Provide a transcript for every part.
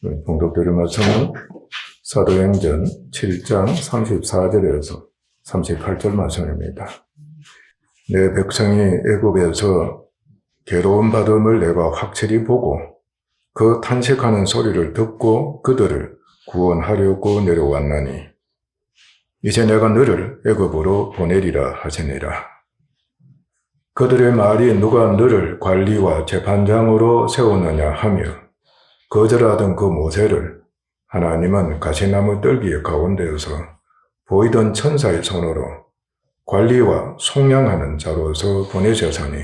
봉독드릴 말씀은 사도행전 7장 34절에서 38절 말씀입니다. 내 백성이 애굽에서 괴로움 받음을 내가 확실히 보고 그 탄식하는 소리를 듣고 그들을 구원하려고 내려왔나니 이제 내가 너를 애굽으로 보내리라 하시니라. 그들의 말이 누가 너를 관리와 재판장으로 세우느냐 하며 거절하던 그 모세를 하나님은 가시나무 뜰기 가운데에서 보이던 천사의 손으로 관리와 속량하는 자로서 보내셨으니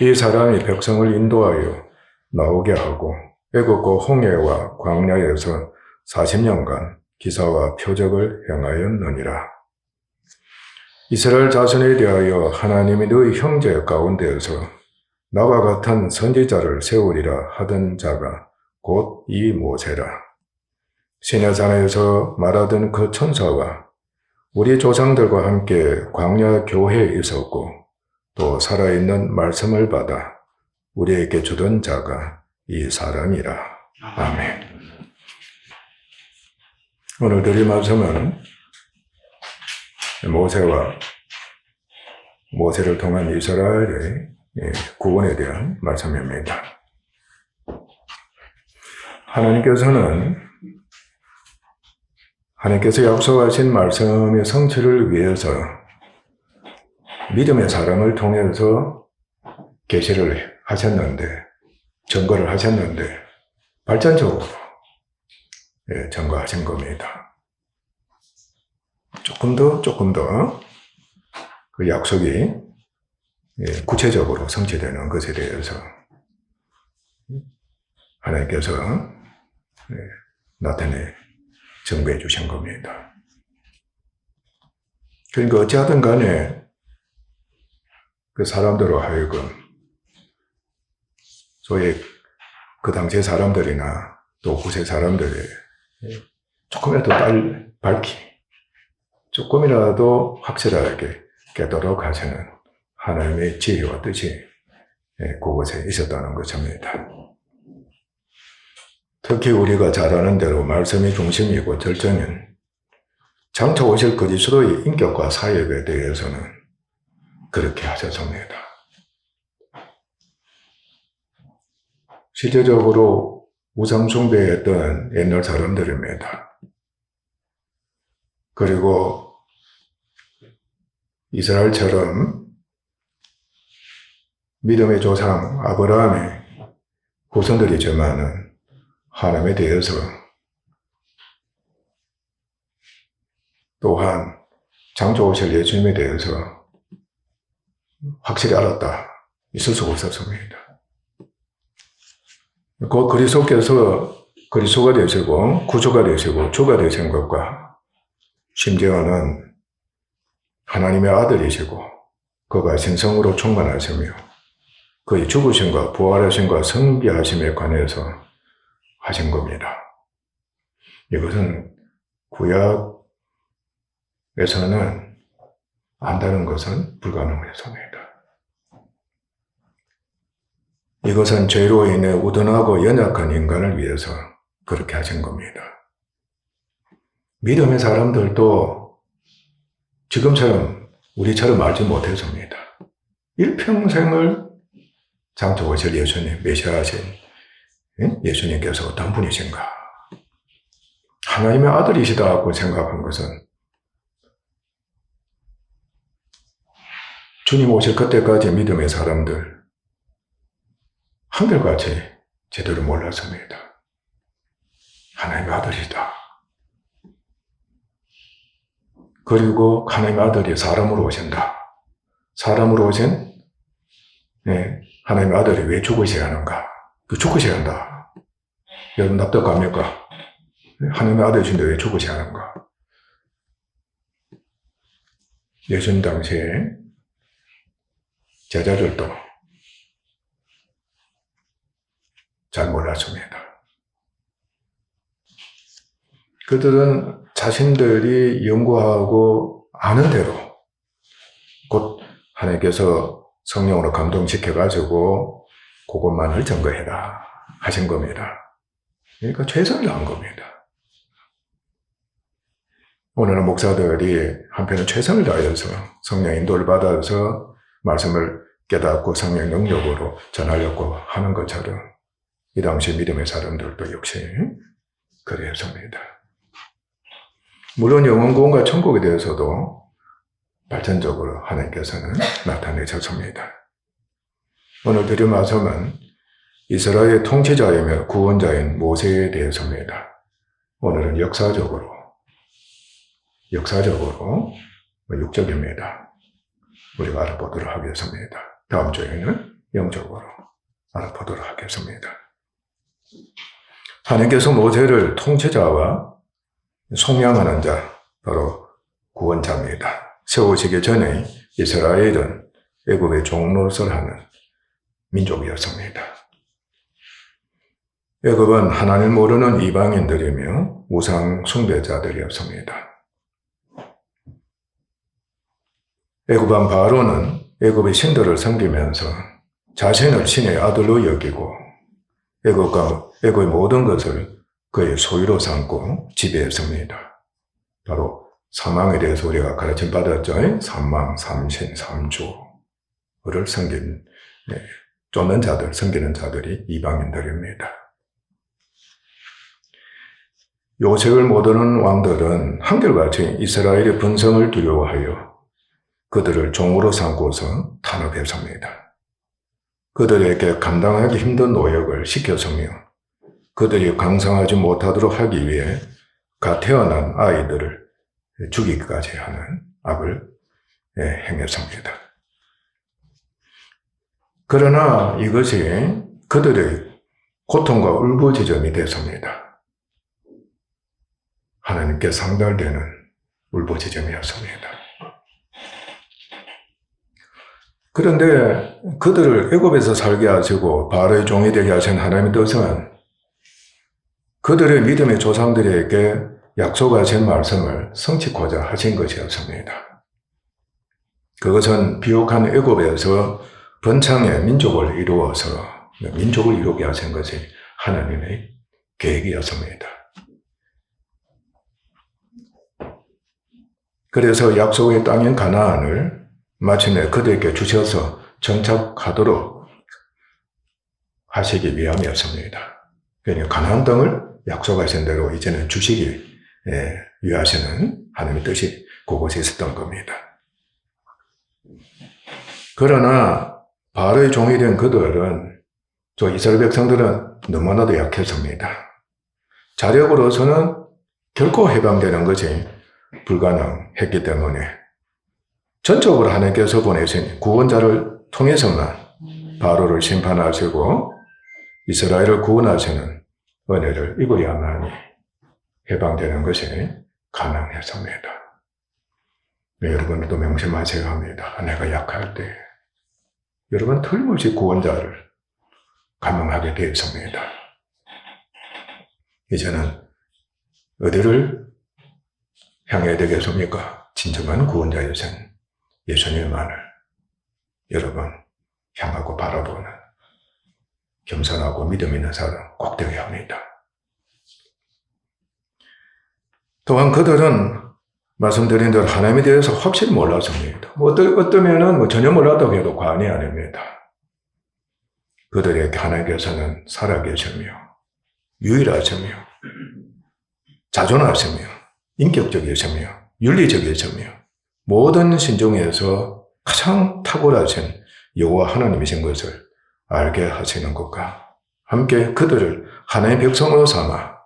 이 사람이 백성을 인도하여 나오게 하고 애굽과 홍해와 광야에서 40년간 기사와 표적을 행하였느니라. 이스라엘 자손에 대하여 하나님이 너희 형제 가운데에서 나와 같은 선지자를 세우리라 하던 자가 곧 이 모세라. 시내산에서 말하던 그 천사와 우리 조상들과 함께 광야 교회에 있었고 또 살아있는 말씀을 받아 우리에게 주던 자가 이 사람이라. 아멘. 오늘 드릴 말씀은 모세를 통한 이스라엘의 구원에 대한 말씀입니다. 하나님께서 약속하신 말씀의 성취를 위해서 믿음의 사람을 통해서 계시를 하셨는데, 증거를 하셨는데 발전적으로 증거하신 겁니다. 조금 더 그 약속이 구체적으로 성취되는 것에 대해서 하나님께서 나타내 증거해 주신 겁니다. 그러니까 어찌하든 간에 그 사람들로 하여금 소위 그 당시의 사람들이나 또 후세 사람들이 조금이라도 조금이라도 확실하게 깨도록 하시는 하나님의 지혜와 뜻이 그곳에 있었다는 것입니다. 특히 우리가 잘 아는 대로 말씀이 중심이고 절정인 장차 오실 그리스도의 인격과 사역에 대해서는 그렇게 하셨습니다. 실제적으로 우상숭배했던 옛날 사람들입니다. 그리고 이스라엘처럼 믿음의 조상 아브라함의 후손들이지만은 하나님에 대해서 또한 장차 오실 예수님에 대해서 확실히 알았다. 있을 수가 없었습니다. 그 그리스도가 되시고 구주가 되시고 주가 되신 것과 심지어는 하나님의 아들이시고 그가 신성으로 충만하시며 그의 죽으심과 부활하심과 성비하심에 관해서 하신 겁니다. 이것은 구약에서는 안다는 것은 불가능했습니다. 이것은 죄로 인해 우둔하고 연약한 인간을 위해서 그렇게 하신 겁니다. 믿음의 사람들도 지금처럼 우리처럼 알지 못했습니다. 일평생을 장차 오실 예수님, 메시아하신 예수님께서 어떤 분이신가? 하나님의 아들이시다고 생각한 것은 주님 오실 그때까지 믿음의 사람들 한결같이 제대로 몰랐습니다. 하나님의 아들이다. 그리고 하나님의 아들이 사람으로 오신다. 사람으로 오신 하나님의 아들이 왜 죽으셔야 하는가? 죽으셔야 한다. 여러분 납득합니까? 하나님의 아들이신데 왜 죽으셔야 하는가? 예수님 당시에 제자들도 잘 몰랐습니다. 그들은 자신들이 연구하고 아는 대로 곧 하나님께서 성령으로 감동시켜가지고 그것만을 증거해라 하신 겁니다. 그러니까 최선을 다한 겁니다. 오늘은 목사들이 한편은 최선을 다해서 성령 인도를 받아서 말씀을 깨닫고 성령 능력으로 전하려고 하는 것처럼 이 당시 믿음의 사람들도 역시 그랬습니다. 물론 영원 구원과 천국에 대해서도 발전적으로 하나님께서는 나타내셨습니다. 오늘 드릴 말씀은 이스라엘의 통치자이며 구원자인 모세에 대해서입니다. 오늘은 역사적으로 육적입니다. 우리가 알아보도록 하겠습니다. 다음 주에는 영적으로 알아보도록 하겠습니다. 하나님께서 모세를 통치자와 속량하는 자, 바로 구원자입니다. 세우시기 전에 이스라엘은 애굽의 종노릇을 하는 민족이었습니다. 애굽은 하나님을 모르는 이방인들이며 우상 숭배자들이었습니다. 애굽 왕 바로는 애굽의 신들을 섬기면서 자신을 신의 아들로 여기고 애굽의 모든 것을 그의 소유로 삼고 지배했습니다. 바로 사망에 대해서 우리가 가르침 받았죠. 사망, 삼신, 삼주를 쫓는 자들, 섬기는 자들이 이방인들입니다. 요셉을 모르는 왕들은 한결같이 이스라엘의 분성을 두려워하여 그들을 종으로 삼고서 탄압했습니다. 그들에게 감당하기 힘든 노역을 시켰으며 그들이 강성하지 못하도록 하기 위해 갓 태어난 아이들을 죽이기까지 하는 악을 행했습니다. 그러나 이것이 그들의 고통과 울부짖음이 됐습니다. 하나님께 상달되는 울부짖음이었습니다. 그런데 그들을 애굽에서 살게 하시고 바로의 종이 되게 하신 하나님의 뜻은 그들의 믿음의 조상들에게 약속하신 말씀을 성취하고자 하신 것이었습니다. 그것은 비옥한 애굽에서 번창의 민족을 이루어서 민족을 이루게 하신 것이 하나님의 계획이었습니다. 그래서 약속의 땅인 가나안을 마침내 그들에게 주셔서 정착하도록 하시기 위함이었습니다. 그러니까 가나안 땅을 약속하신 대로 이제는 주시기 위하시는 하나님의 뜻이 그곳에 있었던 겁니다. 그러나 바로의 종이 된 그들은 이스라엘 백성들은 너무나도 약했습니다. 자력으로서는 결코 해방되는 것이 불가능했기 때문에 전적으로 하나님께서 보내신 구원자를 통해서만 바로를 심판하시고 이스라엘을 구원하시는 은혜를 입어야만이 해방되는 것이 가능했습니다. 여러분도 명심하셔야 합니다. 내가 약할 때 여러분 틀림없이 구원자를 감명하게 되었습니다. 이제는 어디를 향해야 되겠습니까? 진정한 구원자이신 예수님만을 여러분 향하고 바라보는 겸손하고 믿음 있는 사람 꼭 되어야 합니다. 또한 그들은 말씀드린 대로 하나님에 대해서 확실히 몰랐습니다. 어떠면은 전혀 몰랐다고 해도 과언이 아닙니다. 그들에게 하나님께서는 살아계시며 유일하시며 자존하시며 인격적이시며 윤리적이시며 모든 신종에서 가장 탁월하신 여호와 하나님이신 것을 알게 하시는 것과 함께 그들을 하나님의 백성으로 삼아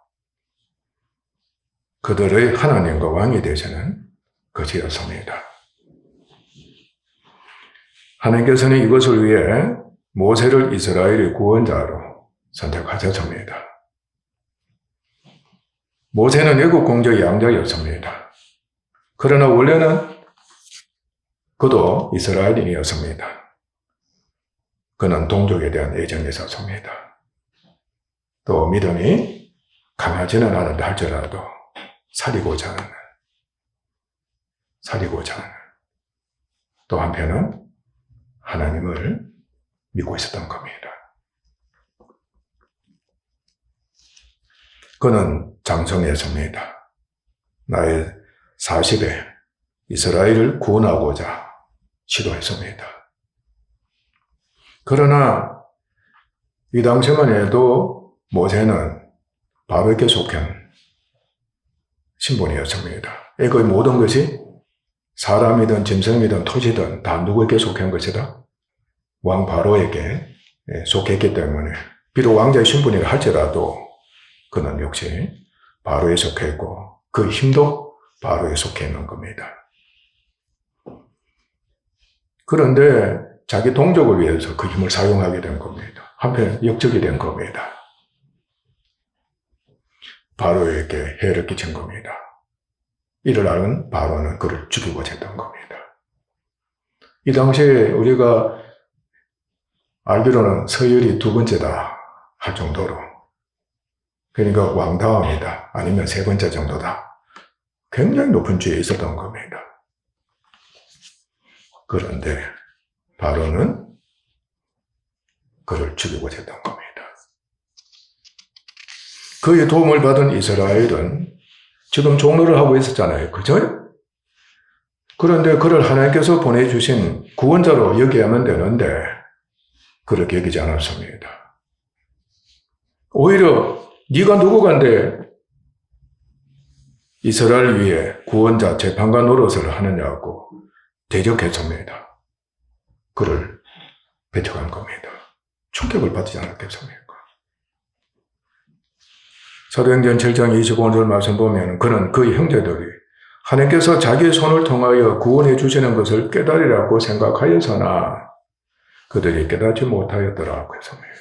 그들의 하나님과 왕이 되시는 것이었습니다. 하나님께서는 이것을 위해 모세를 이스라엘의 구원자로 선택하셨습니다. 모세는 애굽 공주의 양자였습니다. 그러나 원래는 그도 이스라엘인이었습니다. 그는 동족에 대한 애정이 있었습니다. 또 믿음이 강하지는 않은다 할지라도 사리고자 하는 또 한편은 하나님을 믿고 있었던 겁니다. 그는 장성했습니다. 나이 40에 이스라엘을 구원하고자 시도했습니다. 그러나 이 당시만 해도 모세는 바로에게 속한 신분이었습니다. 애굽의 모든 것이 사람이든 짐승이든 토지든 다 누구에게 속한 것이다? 왕 바로에게 속했기 때문에 비록 왕자의 신분이라 할지라도 그는 역시 바로에 속해 있고 그 힘도 바로에 속해 있는 겁니다. 그런데 자기 동족을 위해서 그 힘을 사용하게 된 겁니다. 한편 역적이 된 겁니다. 바로에게 해를 끼친 겁니다. 이를 아는 바로는 그를 죽이고자 했던 겁니다. 이 당시에 우리가 알기로는 서열이 두 번째다 할 정도로, 그러니까 왕 다음이다 아니면 세 번째 정도다, 굉장히 높은 지위에 있었던 겁니다. 그런데 바로는 그를 죽이고자 했던 겁니다. 그의 도움을 받은 이스라엘은 지금 종로를 하고 있었잖아요. 그죠? 그런데 그를 하나님께서 보내주신 구원자로 여겨야만 되는데 그렇게 여기지 않았습니다. 오히려 네가 누구간데 이스라엘 위에 구원자 재판과 노릇을 하느냐고 대적했습니다. 그를 배척한 겁니다. 충격을 받지 않았겠습니까? 사도행전 7장 25절 말씀 보면 그는 그의 형제들이 하나님께서 자기의 손을 통하여 구원해 주시는 것을 깨달으라고 생각하여서나 그들이 깨닫지 못하였더라고 했습니다.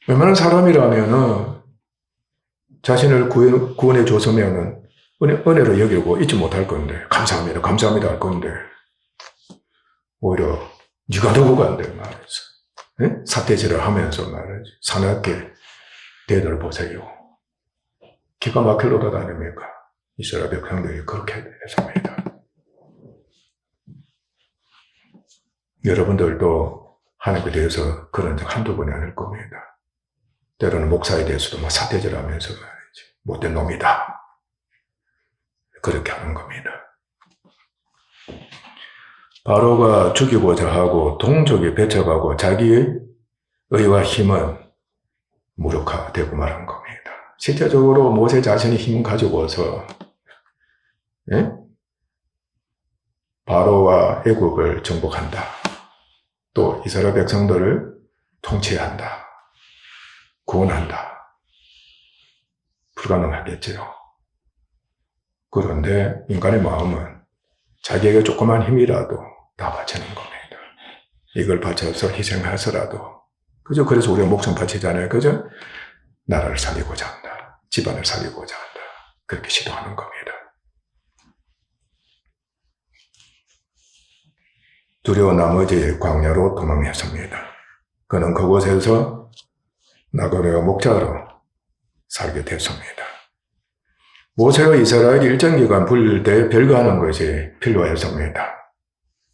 웬만한 사람이라면 자신을 구원해 줬으면 은혜로 여기고 잊지 못할 건데 감사합니다 감사합니다 할 건데 오히려 네가 누구간데 말이지 사태질을 하면서 말이지 사납게 대들 보세요. 기가 막힐 노릇 아닙니까? 이스라엘 백성들이 그렇게 했습니다. 여러분들도 하나님에 대해서 그런 적 한두 번이 아닐 겁니다. 때로는 목사에 대해서도 막 사태질하면서 말이지 못된 놈이다 그렇게 하는 겁니다. 바로가 죽이고자 하고 동족이 배척하고 자기의 의와 힘은 무력화되고 말한 겁니다. 실제적으로 모세 자신이 힘을 가지고서 바로와 애굽을 정복한다. 또 이스라엘 백성들을 통치한다. 구원한다. 불가능하겠지요. 그런데 인간의 마음은 자기에게 조그만 힘이라도 다 바치는 겁니다. 이걸 바쳐서 희생해서라도 그죠? 그래서 우리가 목숨 바치잖아요. 그죠? 나라를 살리고자 한다. 집안을 살리고자 한다. 그렇게 시도하는 겁니다. 두려워 나머지 광야로 도망했습니다. 그는 그곳에서 나그네와 목자로 살게 됐습니다. 모세와 이스라엘이 일정 기간 분릴 때 별거하는 것이 필요했습니다.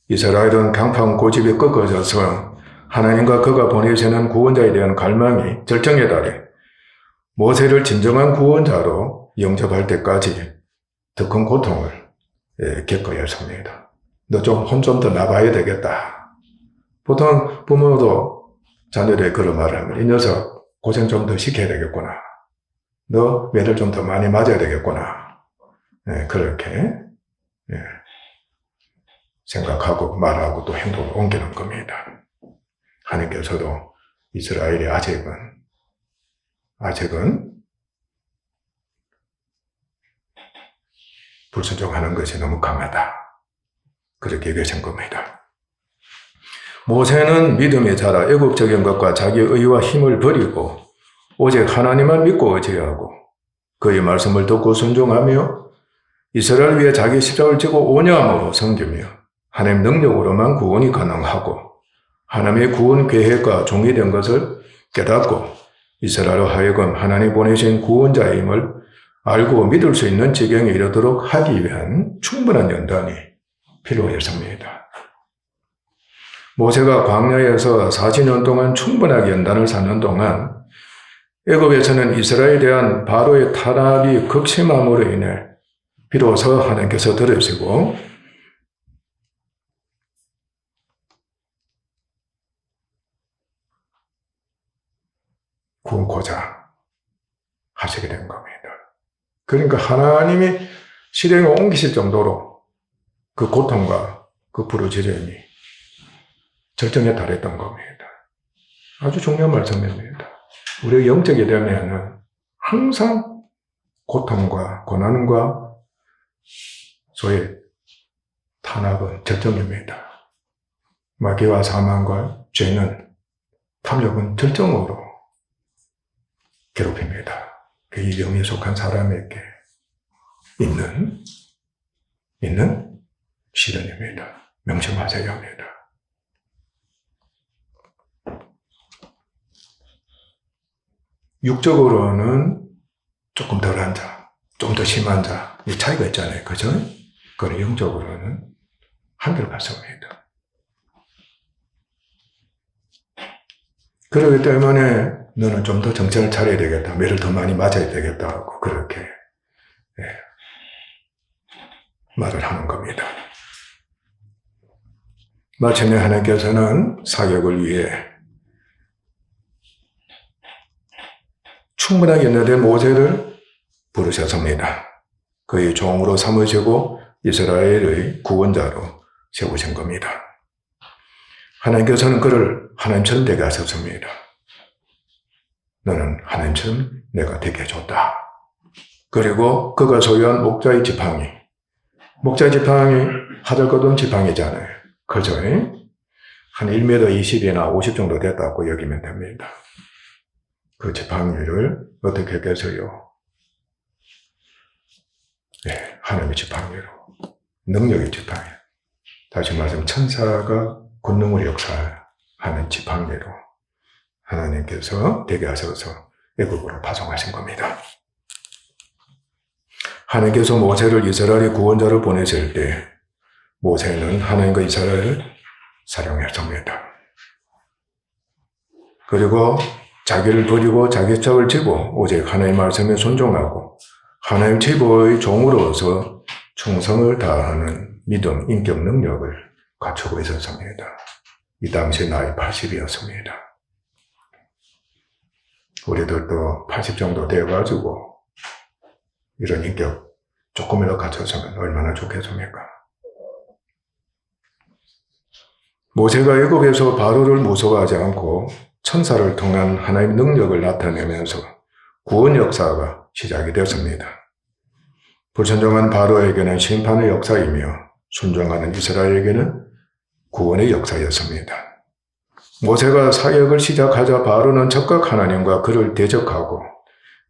이스라엘은 강팍 고집이 꺾어져서 하나님과 그가 보내시는 구원자에 대한 갈망이 절정에 달해 모세를 진정한 구원자로 영접할 때까지 더 큰 고통을 겪어야 했습니다. 너 좀 혼 좀 더 나봐야 되겠다. 보통 부모도 자녀들에게 그런 말을 하면 이 녀석 고생 좀 더 시켜야 되겠구나. 너 매를 좀 더 많이 맞아야 되겠구나. 그렇게 생각하고 말하고 또 행동을 옮기는 겁니다. 하나님께서도 이스라엘이 아직은 불순종하는 것이 너무 강하다. 그렇게 얘기하신 겁니다. 모세는 믿음에 자라 애국적인 것과 자기의 의와 힘을 버리고 오직 하나님만 믿고 의지하고 그의 말씀을 듣고 순종하며 이스라엘 위에 자기 십자가를 지고 온유함으로 섬기며 하나님 능력으로만 구원이 가능하고 하나님의 구원 계획과 종이 된 것을 깨닫고 이스라엘로 하여금 하나님 보내신 구원자임을 알고 믿을 수 있는 지경에 이르도록 하기 위한 충분한 연단이 필요했습니다. 모세가 광야에서 40년 동안 충분하게 연단을 쌓는 동안 애굽에서는 이스라엘에 대한 바로의 탄압이 극심함으로 인해 비로소 하나님께서 들으시고 구원코자 하시게 된 겁니다. 그러니까 하나님이 실행에 옮기실 정도로 그 고통과 그 부르짖음이 절정에 달했던 겁니다. 아주 중요한 말씀입니다. 우리가 영적이 되면은 항상 고통과 고난과 소위 탄압은 절정입니다. 마귀와 사망과 죄는 탐욕은 절정으로 괴롭힙니다. 이 영에 속한 사람에게 있는 시련입니다. 명심하셔야 합니다. 육적으로는 조금 덜한 자, 좀 더 심한 자, 이 차이가 있잖아요. 그죠? 그런 영적으로는 한결같습니다. 그렇기 때문에 너는 좀 더 정신을 차려야 되겠다. 매를 더 많이 맞아야 되겠다. 하고 그렇게 말을 하는 겁니다. 마침내 하나님께서는 사역을 위해 충분하게 연단된 모세를 부르셨습니다. 그의 종으로 삼으시고 이스라엘의 구원자로 세우신 겁니다. 하나님께서는 그를 하나님처럼 되게 하셨습니다. 너는 하나님처럼 내가 되게 해줬다. 그리고 그가 소유한 목자의 지팡이 하늘거든 지팡이잖아요. 그죠? 한 1m 20이나 50 정도 됐다고 여기면 됩니다. 그 지팡이를 어떻게 했겠어요? 네, 하나님의 지팡이로, 능력의 지팡이. 다시 말하면 천사가 권능으로 역사하는 지팡이로 하나님께서 되게 하셔서 애굽으로 파송하신 겁니다. 하나님께서 모세를 이스라엘의 구원자로 보내실 때 모세는 하나님과 이스라엘을 사랑했습니다. 그리고 자기를 버리고 자기 짝을 지고 오직 하나님의 말씀에 순종하고 하나님 제보의 종으로서 충성을 다하는 믿음, 인격, 능력을 갖추고 있었습니다. 이 당시 나이 80이었습니다. 우리들도 80 정도 되어가지고 이런 인격 조금이라도 갖췄으면 얼마나 좋겠습니까? 모세가 애굽에서 바로를 무서워하지 않고 천사를 통한 하나님의 능력을 나타내면서 구원 역사가 시작이 되었습니다. 불순종한 바로에게는 심판의 역사이며 순종하는 이스라엘에게는 구원의 역사였습니다. 모세가 사역을 시작하자 바로는 적각 하나님과 그를 대적하고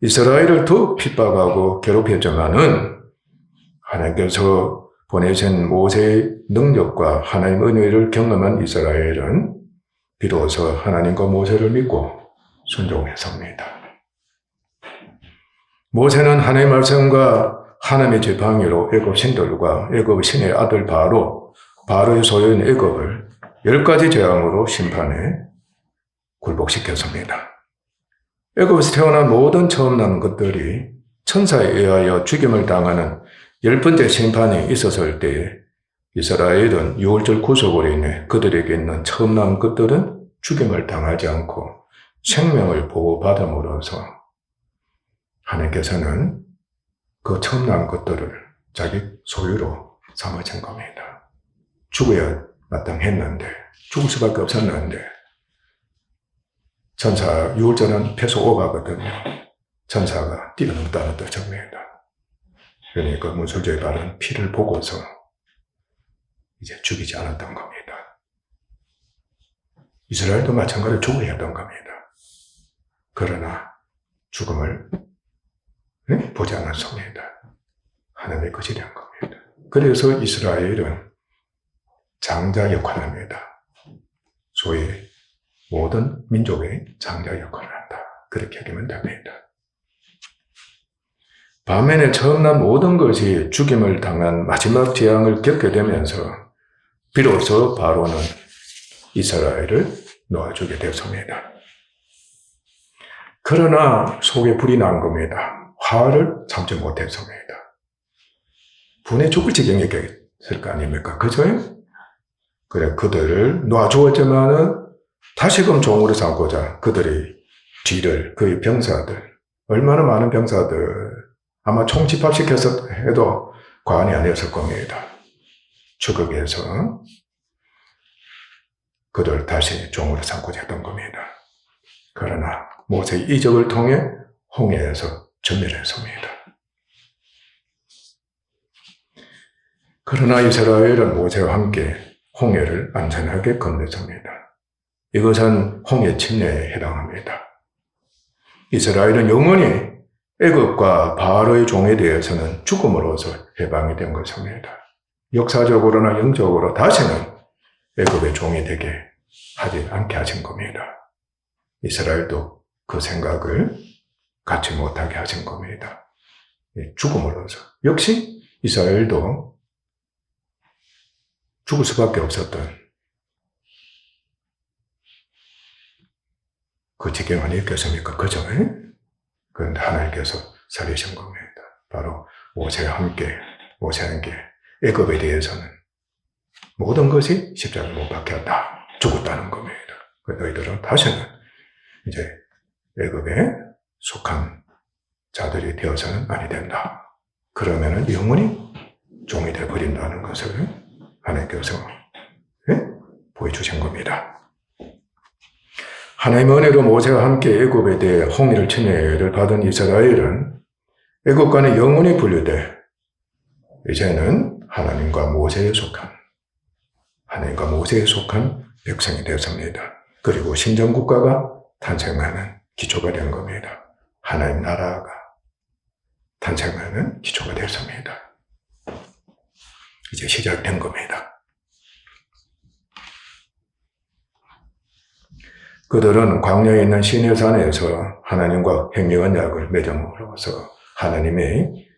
이스라엘을 더욱 핍박하고 괴롭혔지만은 하나님께서 보내신 모세의 능력과 하나님의 은혜를 경험한 이스라엘은 비로소 하나님과 모세를 믿고 순종했습니다. 모세는 하나님의 말씀과 하나님의 지팡이로 애굽 신들과 애굽 신의 아들 바로의 소유인 애굽을 10가지 재앙으로 심판해 굴복시켰습니다. 애굽에서 태어난 모든 처음 난 것들이 천사에 의하여 죽임을 당하는 10번째 심판이 있었을 때에 이스라엘은 6월절 구속으로 인해 그들에게 있는 처음 난 것들은 죽임을 당하지 않고 생명을 보호받음으로써 하나님께서는 그 처음 난 것들을 자기 소유로 삼으신 겁니다. 죽어야 마땅했는데, 죽을 수밖에 없었는데, 천사 6월절은 패소 오가거든요. 천사가 뛰어넘다는 뜻입니다. 그러니까 문술조의 발은 피를 보고서 이제 죽이지 않았던 겁니다. 이스라엘도 마찬가지로 죽어야 했던 겁니다. 그러나 죽음을 보지 않았습니다. 하나님의 것이 된 겁니다. 그래서 이스라엘은 장자 역할을 합니다. 소위 모든 민족의 장자 역할을 한다. 그렇게 하면 됩니다. 반면에 처음 난 모든 것이 죽임을 당한 마지막 재앙을 겪게 되면서 비로소 바로는 이스라엘을 놓아주게 되었습니다. 그러나 속에 불이 난 겁니다. 화를 참지 못했습니다. 분에 죽을 지경에 있을 거 아닙니까? 그죠? 그래, 그들을 놔주었지만은 다시금 종으로 삼고자 그들의 뒤를, 그의 병사들, 얼마나 많은 병사들, 아마 총 집합시켜서 해도 과언이 아니었을 겁니다. 추격해서 그들 다시 종으로 삼고자 했던 겁니다. 그러나 모세의 이적을 통해 홍해에서 전멸했습니다. 그러나 이스라엘은 모세와 함께 홍해를 안전하게 건넜습니다. 이것은 홍해 침례에 해당합니다. 이스라엘은 영원히 애굽과 바로의 종에 대해서는 죽음으로서 해방이 된 것입니다. 역사적으로나 영적으로 다시는 애굽의 종이 되게 하지 않게 하신 겁니다. 이스라엘도 그 생각을 갖지 못하게 하신 겁니다. 죽음으로써. 역시 이스라엘도 죽을 수밖에 없었던 그 지경 아니겠습니까? 그죠? 그런데 하나님께서 살리신 겁니다. 바로 모세와 함께 애굽에 대해서는 모든 것이 십자가에 못 박혔다. 죽었다는 겁니다. 너희들은 다시는 이제 애굽에 속한 자들이 되어서는 아니 된다. 그러면은 영원히 종이 되어버린다는 것을 하나님께서 보여주신 겁니다. 하나님의 은혜로 모세와 함께 애굽에 대해 홍해를 침례를 받은 이스라엘은 애굽과는 영원히 분류돼 이제는 하나님과 모세에 속한 백성이 되었습니다. 그리고 신정국가가 탄생하는 기초가 된 겁니다. 하나님 나라가 탄생하는 기초가 되었습니다. 이제 시작된 겁니다. 그들은 광야에 있는 시내산에서 하나님과 행위 언약을 맺음으로써 하나님의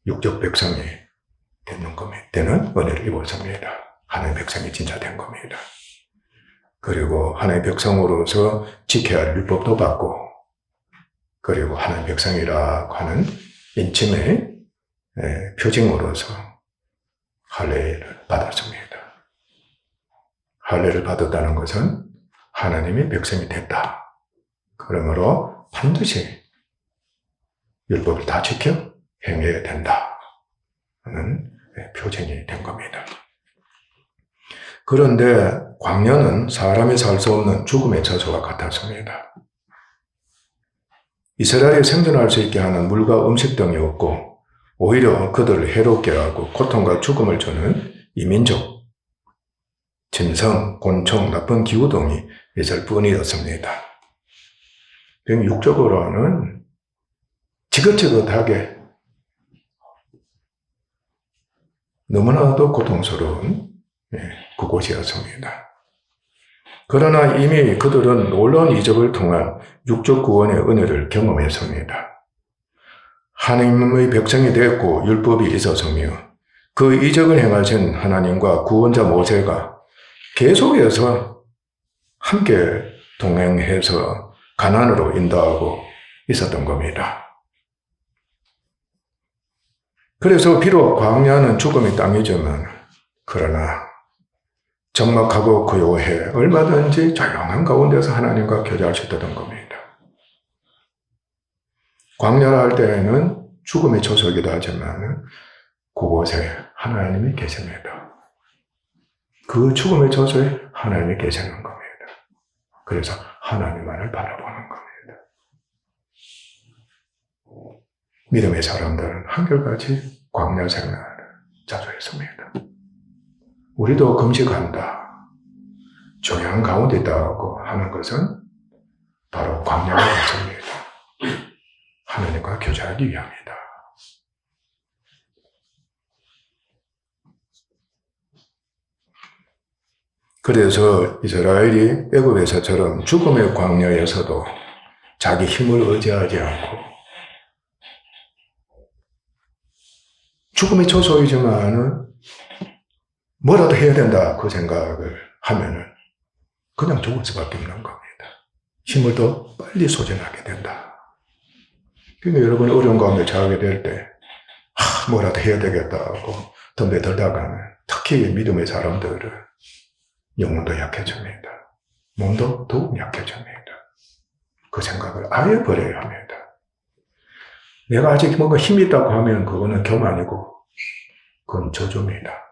육적 백성이 되는 은혜를 입었습니다. 하나님의 백성이 진짜 된 겁니다. 그리고 하나님의 백성으로서 지켜야 할 율법도 받고, 그리고 하나님의 백성이라고 하는 인침의 표징으로서 할례를 받았습니다. 할례를 받았다는 것은 하나님의 백성이 됐다. 그러므로 반드시 율법을 다 지켜 행해야 된다. 하는 표징이 된 겁니다. 그런데 광야는 사람이 살 수 없는 죽음의 처소와 같았습니다. 이스라엘이 생존할 수 있게 하는 물과 음식 등이 없고 오히려 그들을 해롭게 하고 고통과 죽음을 주는 이민족, 짐승, 곤충, 나쁜 기후 등이 있을 뿐이었습니다. 육적으로는 지긋지긋하게 너무나도 고통스러운 그곳이었습니다. 그러나 이미 그들은 놀라운 이적을 통한 육적 구원의 은혜를 경험했습니다. 하나님의 백성이 되었고 율법이 있었으며 그 이적을 행하신 하나님과 구원자 모세가 계속해서 함께 동행해서 가나안으로 인도하고 있었던 겁니다. 그래서 비록 광야는 죽음의 땅이지만 그러나 적막하고 고요해 얼마든지 조용한 가운데서 하나님과 교제할 수 있었던 겁니다. 광야라 할 때에는 죽음의 처소이기도 하지만 그곳에 하나님이 계십니다. 그 죽음의 처소에 하나님이 계시는 겁니다. 그래서 하나님만을 바라보는 겁니다. 믿음의 사람들은 한결같이 광야 생활을 자주 했습니다. 우리도 금식한다, 조용한 가운데 있다고 하는 것은 바로 광야가 같습니다. 하나님과 교제하기 위함이다. 그래서 이스라엘이 애굽에서처럼 죽음의 광야에서도 자기 힘을 의지하지 않고 죽음의 처소이지만은 뭐라도 해야 된다 그 생각을 하면은 그냥 죽을 수밖에 없는 겁니다. 힘을 더 빨리 소진하게 된다. 그러니까 여러분이 어려운 가운데 처하게 될 때, 뭐라도 해야 되겠다고 덤벼들다가 하면, 특히 믿음의 사람들은 영혼도 약해집니다. 몸도 더욱 약해집니다. 그 생각을 아예 버려야 합니다. 내가 아직 뭔가 힘이 있다고 하면 그거는 교만이고, 그건 저주입니다.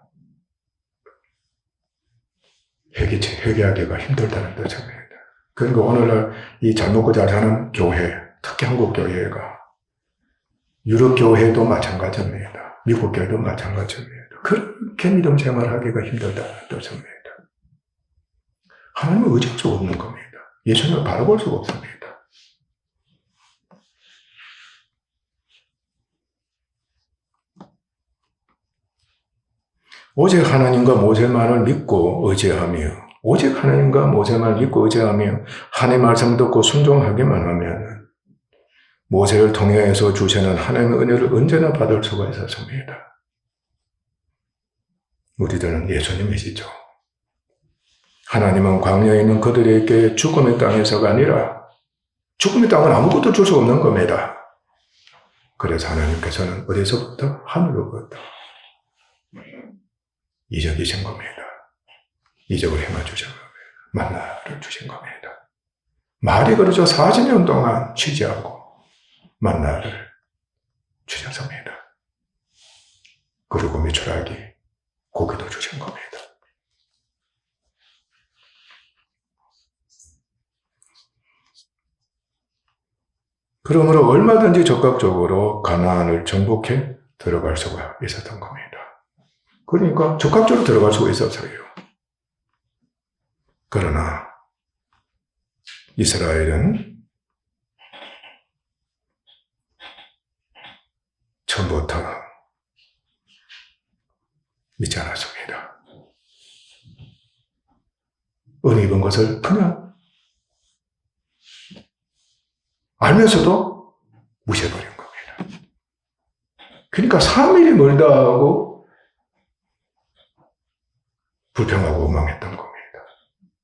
회개하기가 힘들다는 뜻입니다. 그러니까 오늘날 이 잘 먹고 잘 사는 교회, 특히 한국 교회가 유럽 교회도 마찬가지입니다. 미국 교회도 마찬가지입니다. 그렇게 믿음 생활하기가 힘들다는 뜻입니다. 하나님을 의지할 수 없는 겁니다. 예수님을 바라볼 수가 없습니다. 오직 하나님과 모세만을 믿고 의지하며, 오직 하나님과 모세만을 믿고 의지하며 하나님의 말씀 듣고 순종하기만 하면 모세를 통해서 주시는 하나님의 은혜를 언제나 받을 수가 있었습니다. 우리들은 예수님이시죠. 하나님은 광야에 있는 그들에게 죽음의 땅에서가 아니라, 죽음의 땅은 아무것도 줄 수 없는 겁니다. 그래서 하나님께서는 어디서부터? 하늘로부터 이적이신 겁니다. 이적을 행해 주신 겁니다. 만나를 주신 겁니다. 말이 그러죠. 40년 동안 쉬지 않고 만나를 주셨습니다. 그리고 메추라기 고기도 주신 겁니다. 그러므로 얼마든지 적극적으로 가나안을 정복해 들어갈 수가 있었던 겁니다. 그러니까 적극적으로 들어갈 수가 있었어요. 그러나 이스라엘은 처음부터 믿지 않았습니다. 은혜 입은 것을 그냥 알면서도 무시해버린 겁니다. 그러니까 3일이 멀다 하고 불평하고 원망했던 겁니다.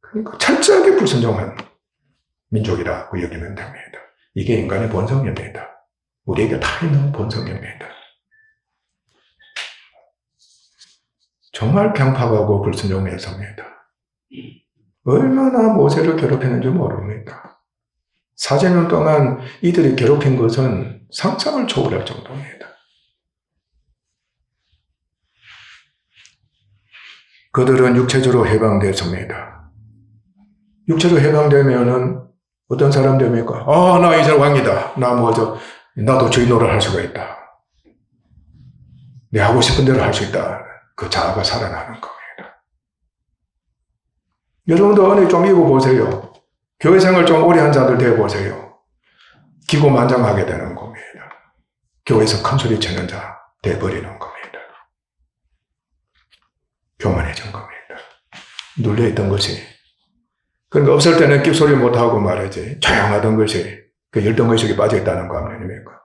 그러니까 철저하게 불순종한 민족이라고 여기면 됩니다. 이게 인간의 본성입니다. 우리에게 다 있는 본성입니다. 정말 강팍하고 불순종했습니다. 얼마나 모세를 괴롭혔는지 모릅니다. 40년 동안 이들이 괴롭힌 것은 상상을 초월할 정도입니다. 그들은 육체적으로 해방됐습니다. 육체로 해방되면은 어떤 사람 됩니까? 나 이제 왕이다. 나도 주인 노릇 할 수가 있다. 내 하고 싶은 대로 할 수 있다. 그 자아가 살아나는 겁니다. 여러분도 은혜 좀 입어보세요. 교회 생활 좀 오래 한 자들 되어보세요. 기고만장하게 되는 겁니다. 교회에서 큰 소리 치는 자 돼버리는 겁니다. 교만해진 겁니다. 눌려있던 것이. 그러니까 없을 때는 끽소리 못하고 말이지. 조용하던 것이 그 열등의식에 빠져있다는 거 아닙니까?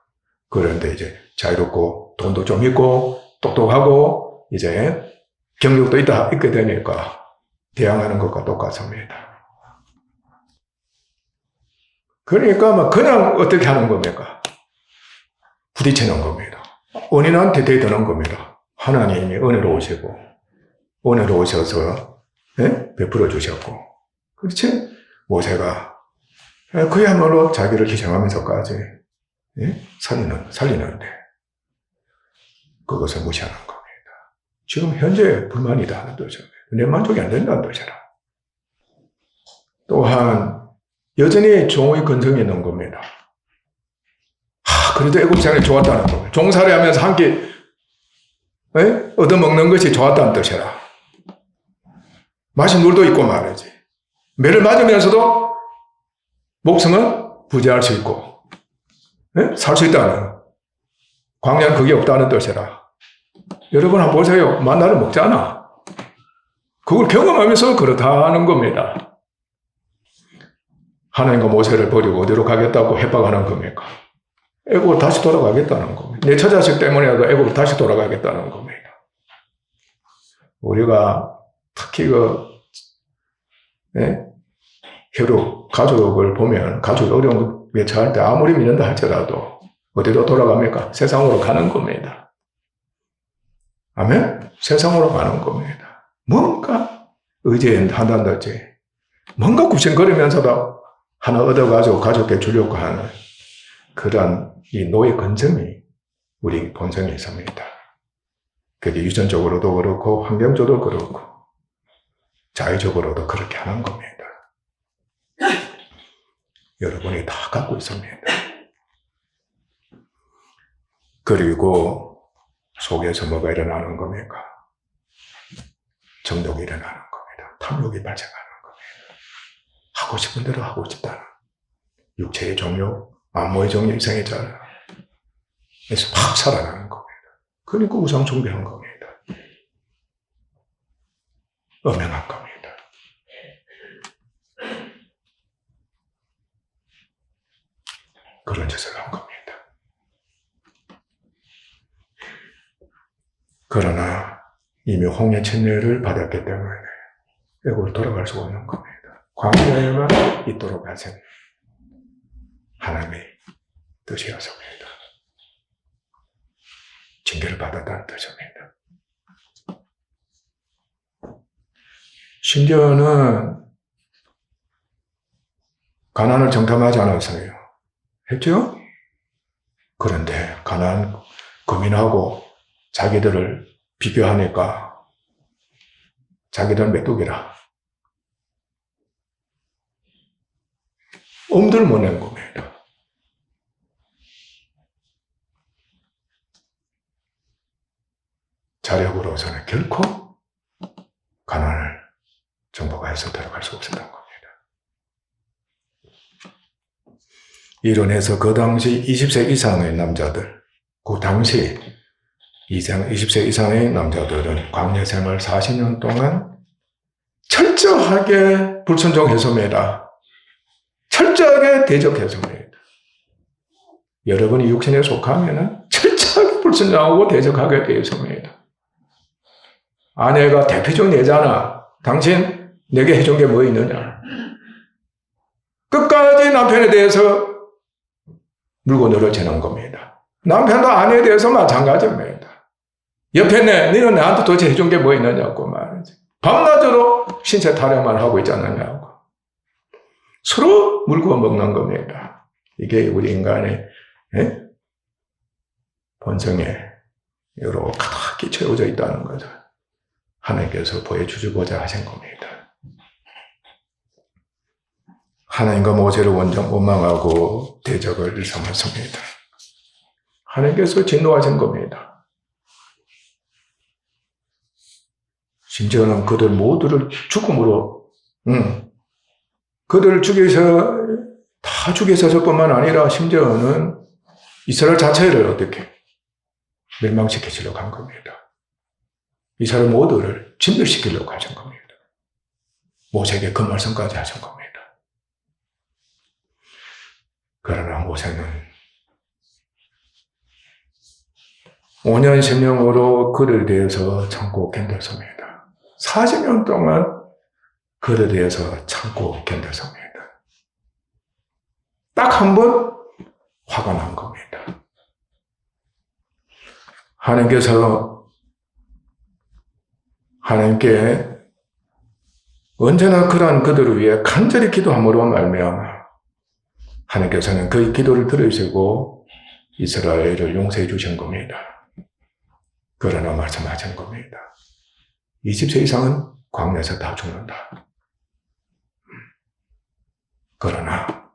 그런데 이제 자유롭고 돈도 좀 있고 똑똑하고 이제 경력도 있게 되니까 대항하는 것과 똑같습니다. 그러니까 그냥 어떻게 하는 겁니까? 부딪히는 겁니다. 원인한테 대드는 겁니다. 하나님이 은혜로우시고 은혜로우셔서 베풀어 주셨고, 그렇지? 모세가 그야말로 자기를 희생하면서까지 살리는데 그것을 무시하는 겁니다. 지금 현재 불만이다 하는 뜻입니다. 내 만족이 안 된다는 뜻이라. 또한 여전히 종의 근성이 있는 겁니다. 그래도 애국 생활이 좋았다는 겁니다. 종살이 하면서 한 끼 얻어먹는 것이 좋았다는 뜻이라. 마신 물도 있고 말이지. 매를 맞으면서도 목숨은 부지할 수 있고 살 수 있다는, 광야는 그게 없다는 뜻이라. 여러분 한번 보세요. 만나를 먹잖아. 그걸 경험하면서 그렇다는 겁니다. 하나님과 모세를 버리고 어디로 가겠다고 협박하는 겁니까? 애국으로 다시 돌아가겠다는 겁니다. 내 처자식 때문에라도 애국으로 다시 돌아가겠다는 겁니다. 우리가 특히 결국 가족을 보면 가족이 어려운 게 처할 때 아무리 믿는다 할지라도 어디로 돌아갑니까? 세상으로 가는 겁니다. 아멘? 세상으로 가는 겁니다. 뭔가 의지한다든지 뭔가 굽신거리면서도 하나 얻어가지고 가족께 주려고 하는 그러한 이 노예 근성이 우리 본성에 있습니다. 그게 유전적으로도 그렇고 환경적으로도 그렇고 자의적으로도 그렇게 하는 겁니다. 여러분이 다 갖고 있습니다. 그리고 속에서 뭐가 일어나는 겁니까? 정독이 일어나는 겁니다. 탐욕이 발생하는 겁니다. 하고 싶은 대로 하고 싶다는 육체의 정욕, 안모의 정욕, 이상의 자라 그래서 팍 살아나는 겁니다. 그러니까 우상 숭배한 겁니다. 엄명한 겁니다. 그런 짓을 한 겁니다. 그러나 이미 홍해 침례를 받았기 때문에 애국으로 돌아갈 수가 없는 겁니다. 광야에만 있도록 하신 하나님의 뜻이었습니다. 징계를 받았다는 뜻입니다. 심지어는 가나안을 정탐하지 않았어요. 했죠? 그런데 가나안 거민하고 자기들을 비교하니까 자기들 메뚜기라 엄두를 못 낸 겁니다. 자력으로서는 결코 가나안을 정복해서 들어갈 수 없었던 겁니다. 이론에서 그 당시 20세 이상의 남자들, 그 당시 20세 이상의 남자들은 광야 생활 40년 동안 철저하게 불순종했습니다. 철저하게 대적했습니다. 여러분이 육신에 속하면 철저하게 불순종하고 대적하게 되어 있습니다. 아내가 대표적 예잖아. 당신 내게 해준 게 뭐 있느냐. 끝까지 남편에 대해서 물건으로 재는 겁니다. 남편도 아내에 대해서 마찬가지입니다. 옆에 너는 나한테 도대체 해준 게 뭐 있느냐고 말이지. 밤낮으로 신체 타령만 하고 있지 않느냐고. 서로 물고 먹는 겁니다. 이게 우리 인간의 본성에 여러 가득히 채워져 있다는 거죠. 하나님께서 보여주고자 하신 겁니다. 하나님과 모세를 원망하고 대적을 일삼았습니다. 하나님께서 진노하신 겁니다. 심지어는 그들 모두를 죽음으로, 그들을 다 죽이셨을 뿐만 아니라 심지어는 이스라엘 자체를 어떻게 멸망시키시려고 한 겁니다. 이스라엘 모두를 진멸시키려고 하신 겁니다. 모세에게 그 말씀까지 하신 겁니다. 그러나 모세는 5년 10년으로 그들에 대해서 참고 견뎠습니다. 40년 동안 그들에 대해서 참고 견뎠습니다. 딱 한 번 화가 난 겁니다. 하나님께 언제나 그러한 그들을 위해 간절히 기도함으로 말미암아 하나님께서는 그의 기도를 들으시고 이스라엘을 용서해 주신 겁니다. 그러나 말씀하신 겁니다. 20세 이상은 광야에서 다 죽는다. 그러나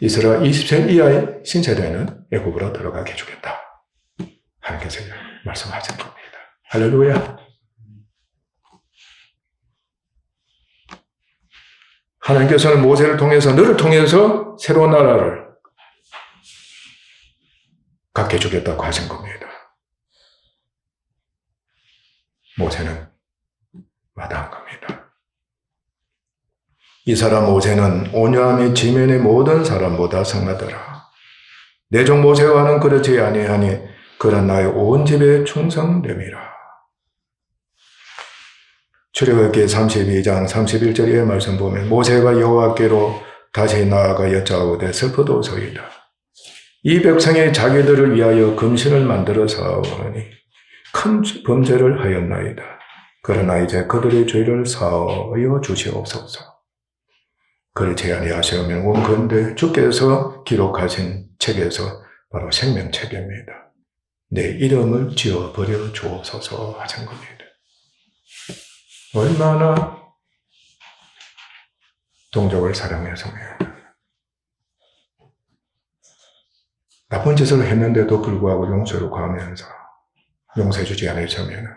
이스라엘 20세 이하의 신세대는 애국으로 들어가게 해주겠다. 하나님께서 말씀하신 겁니다. 할렐루야. 하나님께서는 모세를 통해서 너를 통해서 새로운 나라를 갖게 해주겠다고 하신 겁니다. 모세는 마다한 겁니다. 이 사람 모세는 온유함이 지면의 모든 사람보다 성하더라. 내 종 모세와는 그렇지 아니하니 그는 나의 온 집에 충성됨이라. 출애굽기 32장 31절의 말씀 보면 모세가 여호와께로 다시 나아가 여짜오되 슬프도소이다. 이 백성이 자기들을 위하여 금신을 만들어 사오니 큰 범죄를 하였나이다. 그러나 이제 그들의 죄를 사하여 주시옵소서. 그렇지 아니하시면 원컨대 주께서 기록하신 책에서 바로 생명책입니다. 내 이름을 지어버려 주옵소서 하신 겁니다. 얼마나 동족을 사랑해서입니다. 나쁜 짓을 했는데도 불구하고 용서를 구하면서 용서해주지 않으시면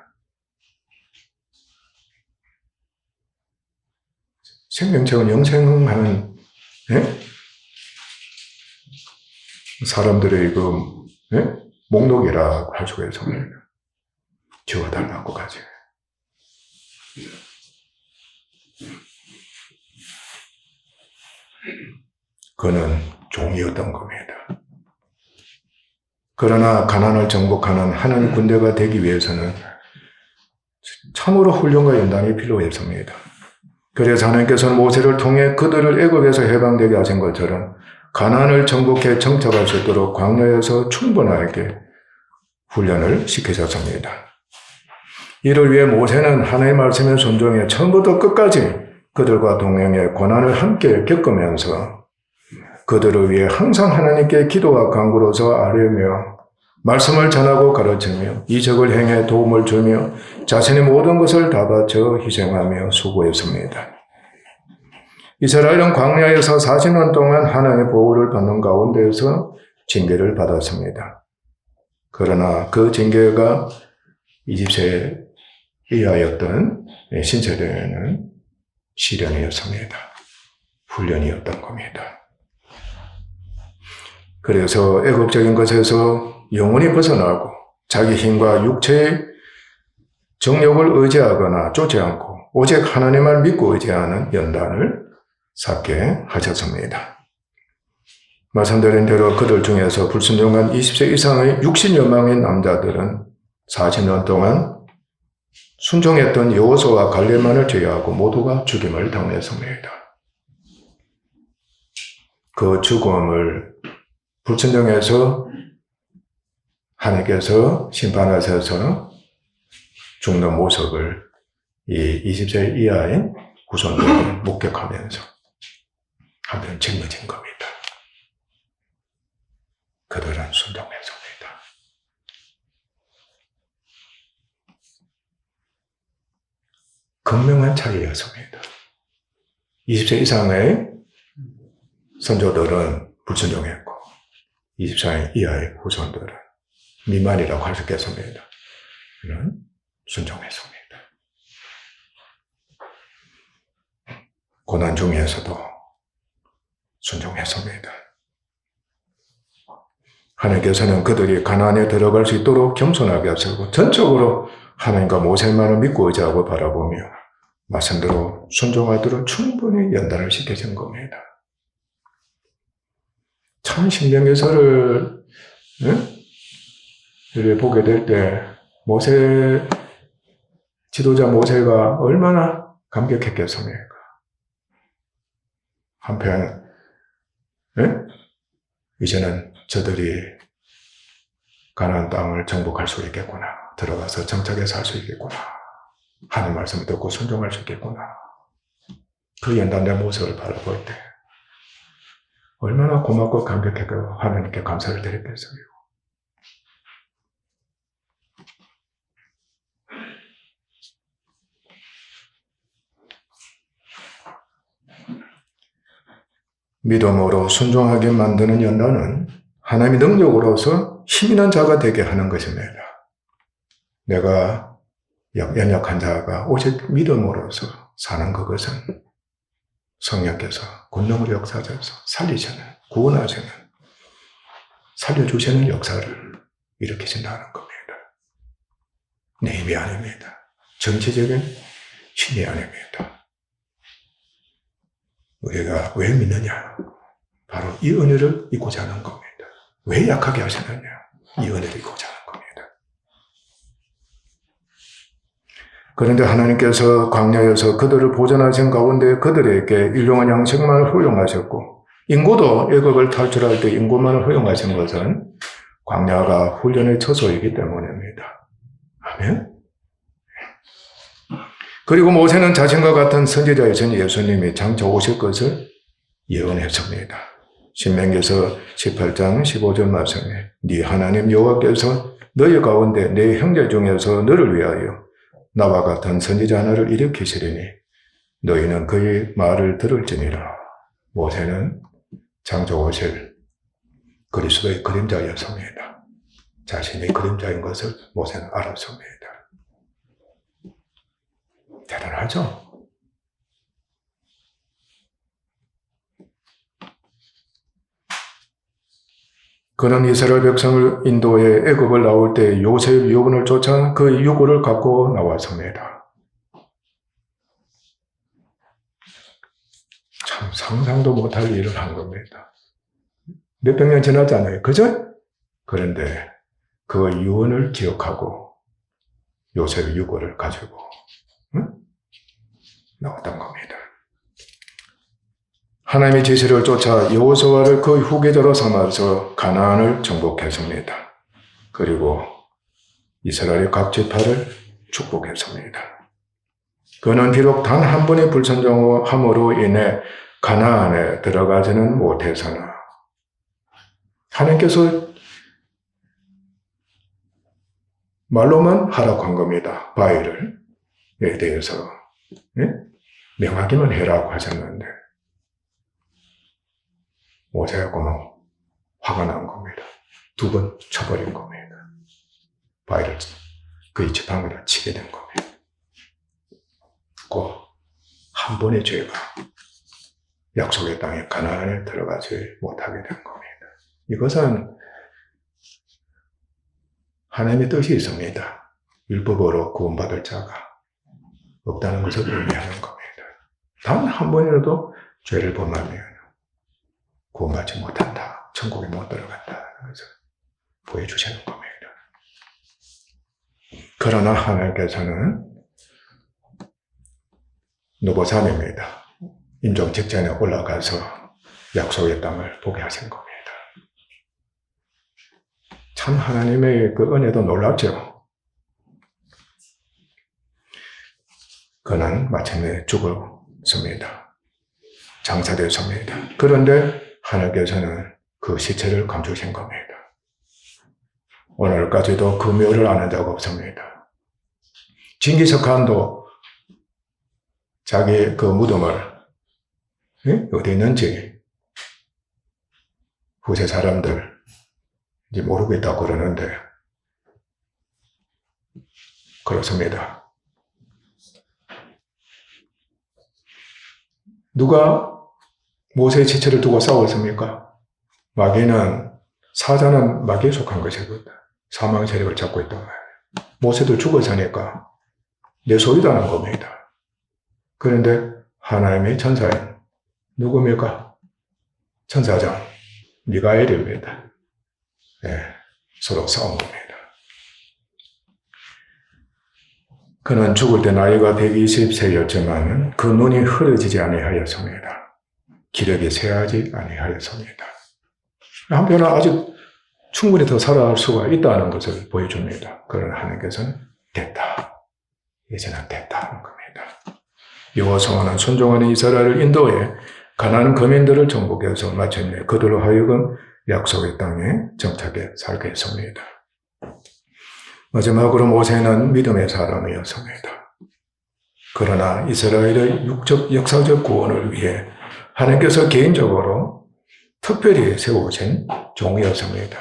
생명책은 영생하는 사람들의 목록이라고 할 수가 있습니다. 지워달라고 가지. 그는 종이었던 겁니다. 그러나 가나안을 정복하는 하나님 군대가 되기 위해서는 참으로 훈련과 연단이 필요했습니다. 그래서 하나님께서는 모세를 통해 그들을 애굽에서 해방되게 하신 것처럼 가나안을 정복해 정착할 수 있도록 광야에서 충분하게 훈련을 시키셨습니다. 이를 위해 모세는 하나님의 말씀에 순종해 처음부터 끝까지 그들과 동행해 고난을 함께 겪으면서 그들을 위해 항상 하나님께 기도와 간구로서 아뢰며 말씀을 전하고 가르치며 이적을 행해 도움을 주며 자신의 모든 것을 다 바쳐 희생하며 수고했습니다. 이스라엘은 광야에서 40년 동안 하나님의 보호를 받는 가운데에서 징계를 받았습니다. 그러나 그 징계가 20세 이하였던 신세대에는 시련이었습니다. 훈련이었던 겁니다. 그래서 애국적인 것에서 영원히 벗어나고 자기 힘과 육체의 정욕을 의지하거나 쫓지 않고 오직 하나님을 믿고 의지하는 연단을 쌓게 하셨습니다. 말씀드린 대로 그들 중에서 불순종한 20세 이상의 60여 명의 남자들은 40년 동안 순종했던 여호수아와 갈렙만을 제외하고 모두가 죽임을 당했습니다. 그 죽음을 불순종해서 하나님께서 심판하셔서 죽는 모습을 이 20세 이하의 후손들이 목격하면서 한편 짊어진 겁니다. 그들은 순종했습니다. 극명한 차이였습니다. 20세 이상의 선조들은 불순종했고 20세 이하의 후손들은 미만이라고 할 수 있겠습니다. 그는 순종했습니다. 고난 중에서도 순종했습니다. 하나님께서는 그들이 가나안에 들어갈 수 있도록 겸손하게 하시고 전적으로 하나님과 모세만을 믿고 의지하고 바라보며 말씀대로 순종하도록 충분히 연단을 시켜준 겁니다. 참 신명기서를 보게 될 때 모세 지도자 모세가 얼마나 감격했겠습니까? 한편 이제는 저들이 가나안 땅을 정복할 수 있겠구나. 들어가서 정착해 살 수 있겠구나. 하나님 말씀을 듣고 순종할 수 있겠구나. 그 연단된 모습을 바라볼 때 얼마나 고맙고 감격했고 하나님께 감사를 드렸겠어요. 믿음으로 순종하게 만드는 연단은 하나님의 능력으로서 힘있는 자가 되게 하는 것입니다. 내가 연약한 자가 오직 믿음으로서 사는 그것은 성령께서 권능으로 역사하셔서 살리시는, 구원하시는, 살려주시는 역사를 일으키신다는 겁니다. 내 힘이 아닙니다. 정치적인 힘이 아닙니다. 우리가 왜 믿느냐? 바로 이 은혜를 잊고자 하는 겁니다. 왜 약하게 하시느냐? 이 은혜를 잊고자 하는 겁니다. 그런데 하나님께서 광야에서 그들을 보존하신 가운데 그들에게 일용할 양식만을 허용하셨고 인구도 애굽을 탈출할 때 인구만을 허용하신 것은 광야가 훈련의 처소이기 때문입니다. 아멘. 그리고 모세는 자신과 같은 선지자이신 예수님이 장차 오실 것을 예언했습니다. 신명기서 18장 15절 말씀에 네 하나님 여호와께서 너희 가운데 내 형제 중에서 너를 위하여 나와 같은 선지자 하나를 일으키시리니 너희는 그의 말을 들을지니라. 모세는 장차 오실 그리스도의 그림자였습니다. 자신이 그림자인 것을 모세는 알았습니다. 대단하죠? 그는 이스라엘 백성을 인도해 애굽을 나올 때 요셉 유언을 쫓아 그 유고를 갖고 나왔습니다. 참 상상도 못할 일을 한 겁니다. 몇백 년 지났잖아요. 그죠? 그런데 그 유언을 기억하고 요셉의 유고를 가지고 나왔던 겁니다. 하나님의 지시를 쫓아 여호수아를 그 후계자로 삼아서 가나안을 정복했습니다. 그리고 이스라엘의 각 지파를 축복했습니다. 그는 비록 단 한 번의 불순종함으로 인해 가나안에 들어가지는 못해서나 하나님께서 말로만 허락한 겁니다. 바위에 대해서 명하기만 해라고 하셨는데 모세가 고만 화가 난 겁니다. 두 번 쳐버린 겁니다. 바위를 그의 지팡이를 치게 된 겁니다. 그 한 번의 죄가 약속의 땅에 가나안에 들어가지 못하게 된 겁니다. 이것은 하나님의 뜻이 있습니다. 율법으로 구원받을 자가 없다는 것을 의미하는 겁니다. 단 한 번이라도 죄를 범하면 구원받지 못한다. 천국에 못 들어간다. 그래서 보여주시는 겁니다. 그러나 하나님께서는 느보산입니다. 인종 직전에 올라가서 약속의 땅을 보게 하신 겁니다. 참 하나님의 그 은혜도 놀랍죠. 그는 마침내 죽었습니다. 장사됐습니다. 그런데 하나님께서는 그 시체를 감추신 겁니다. 오늘까지도 그 묘를 아는 자가 없습니다. 징기스칸도 자기 그 무덤을 어디 있는지 후세 사람들 이제 모르고 있다고 그러는데 그렇습니다. 누가 모세의 지체를 두고 싸웠습니까? 마귀는 사자는 마귀에 속한 것이거든. 사망의 세력을 잡고 있단 말이에요. 모세도 죽었으니까 내 소유다는 겁니다. 그런데 하나님의 천사인 누굽니까? 천사장 미가엘입니다. 서로 싸운 겁니다. 그는 죽을 때 나이가 120세였지만 그 눈이 흐려지지 아니하였습니다. 기력이 쇠하지 아니하였습니다. 한편은 아직 충분히 더 살아갈 수가 있다는 것을 보여줍니다. 그러나 하나님께서는 됐다. 이제는 됐다는 겁니다. 여호수아는 순종하는 이스라엘을 인도해 가나안 거민들을 정복해서 마침내 그들로 하여금 약속의 땅에 정착해 살게 했습니다. 마지막으로 모세는 믿음의 사람이었습니다. 그러나 이스라엘의 육적 역사적 구원을 위해 하나님께서 개인적으로 특별히 세우신 종이었습니다.